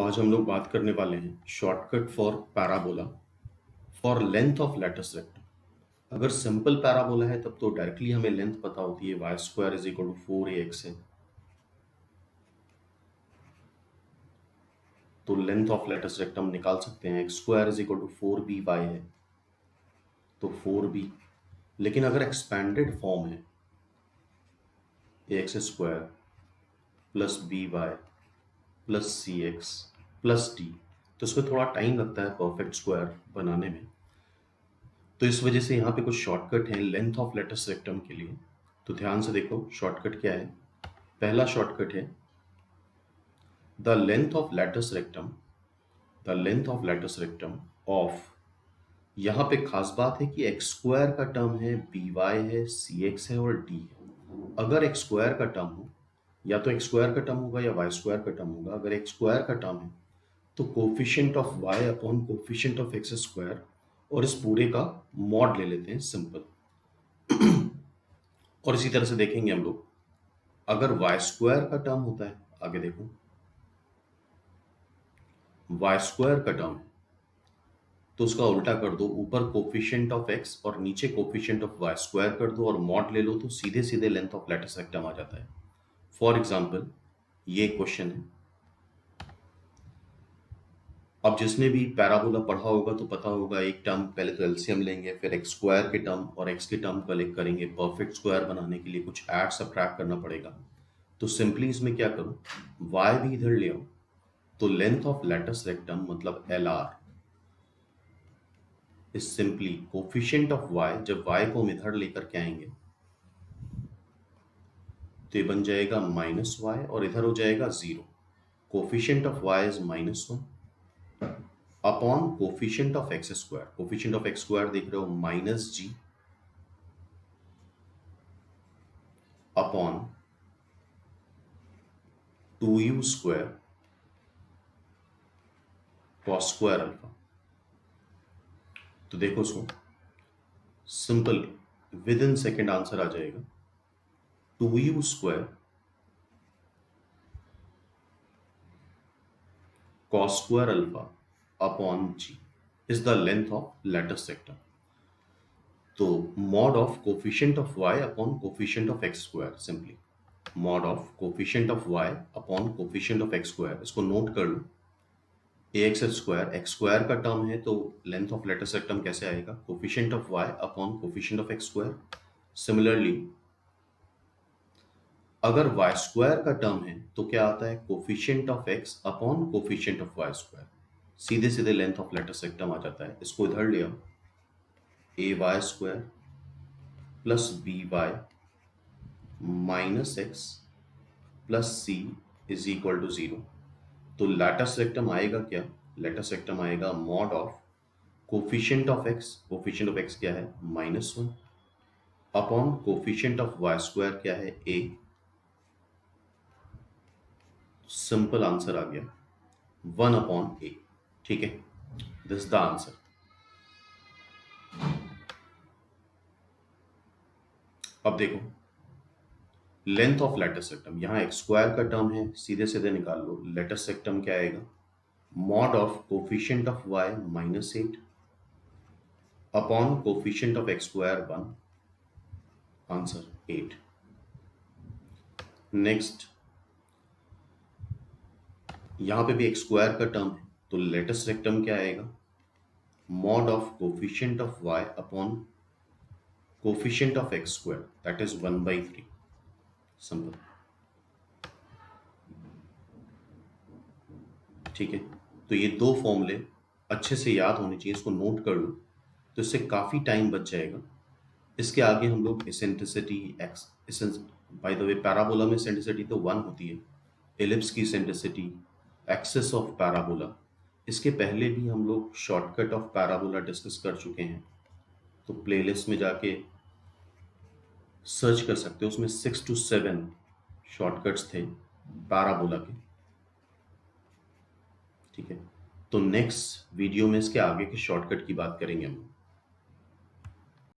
आज हम लोग बात करने वाले हैं shortcut for parabola for length of latus rectum. अगर सिंपल पैराबोला है तब तो डायरेक्टली हमें लेंथ पता होती है, y square is equal to 4ax है। तो लेंथ ऑफ लेटस रेक्टम निकाल सकते हैं, x square is equal to 4by है तो 4b। लेकिन अगर एक्सपैंडेड फॉर्म है ax square plus by plus cx plus d, तो इसमें थोड़ा टाइम लगता है परफेक्ट स्क्वायर बनाने में। तो इस वजह से यहाँ पे कुछ शॉर्टकट हैं लेंथ ऑफ लेटस रेक्टम के लिए। तो ध्यान से देखो शॉर्टकट क्या है। पहला शॉर्टकट है the length of latus rectum, the length of latus rectum of, यहाँ पे खास बात है कि एक्स स्क्वायर का टर्म है, by है, cx है और d है। अगर एक्स स्क्वायर का टर्म हो, या तो एक्स स्क्वायर का टर्म होगा या वाई स्क्वायर का टर्म होगा। अगर एक्स स्क्वायर का टर्म है तो coefficient of y upon coefficient of x square, और इस पूरे का मॉड ले लेते हैं सिंपल। और इसी तरह से देखेंगे हम लोग, अगर वाई स्क्वायर का टर्म होता है, आगे देखो वाई स्क्वायर का टर्म है तो उसका उल्टा कर दो, ऊपर कोफिशिएंट ऑफ एक्स और नीचे कोफिशिएंट ऑफ वाई स्क्वायर कर दो और मॉड ले लो, तो सीधे सीधे लेंथ ऑफ लेटस रेक्टम आ जाता है। फॉर एग्जाम्पल ये क्वेश्चन है। अब जिसने भी पैराबोला पढ़ा होगा तो पता होगा, एक टर्म पहले तो एलसीएम लेंगे, फिर एक्स स्क्वायर के टर्म और एक्स के टर्म कलेक्ट करेंगे। परफेक्ट स्क्वायर बनाने के लिए कुछ ऐड सबट्रैक्ट करना पड़ेगा। तो सिंपली इसमें क्या करो, y भी इधर ले आओ, तो लेंथ ऑफ लेटस रेक्टम मतलब LR is simply coefficient of y। जब y को हम इधर लेकर के आएंगे तो ये बन जाएगा -y और इधर हो जाएगा 0। Coefficient of y is -1 upon coefficient of x square. Coefficient of x square देख रहे हो -g upon 2u square cos square alpha. तो देखो इसको simple within second answer आ जाएगा। 2u square cos square alpha upon g is the length of latus rectum. तो mod of coefficient of y upon coefficient of x square, simply mod of coefficient of y upon coefficient of x square. इसको note कर लो, ax square x square का term है तो length of latus rectum कैसे आएगा, coefficient of y upon coefficient of x square. Similarly अगर y square का टर्म है तो क्या आता है, coefficient of x upon coefficient of y square. सीधे सीधे लेंथ ऑफ लेटस रेक्टम आ जाता है। इसको इधर ले आओ, ay square plus by minus x plus c is equal to 0। तो लेटस रेक्टम आएगा क्या, लेटस रेक्टम आएगा mod of coefficient of x, coefficient of x क्या है -1 upon coefficient of y square क्या है a। सिंपल आंसर आ गया 1 upon a। ठीक है, दिस द आंसर। अब देखो लेंथ ऑफ लेटस रेक्टम, यहां एक्स स्क्वायर का टर्म है, सीधे सीधे निकाल लो। लेटस रेक्टम क्या आएगा, mod of coefficient of y -8 upon coefficient of x square 1, answer 8। Next यहां पे भी एक्स स्क्वायर का टर्म है तो लेटस रेक्टम क्या आएगा, mod of coefficient of y upon coefficient of x square, that is 1/3। Simple, ठीक है। तो ये दो फॉर्मूले अच्छे से याद होने चाहिए, इसको नोट कर लो तो इससे काफ़ी टाइम बच जाएगा। इसके आगे हम लोग eccentricity, by the way parabola में एसेंट्रिसिटी तो 1 होती है, एलिप्स की एसेंट्रिसिटी, एक्सिस ऑफ पैराबोला, इसके पहले भी हम लोग शॉर्टकट ऑफ पैराबोला डिस्कस कर चुके हैं। तो प्लेलिस्ट में जाके सर्च कर सकते हो, उसमें 6 to 7 शॉर्टकट्स थे पैराबोला के। ठीक है, तो नेक्स्ट वीडियो में इसके आगे के शॉर्टकट की बात करेंगे हम।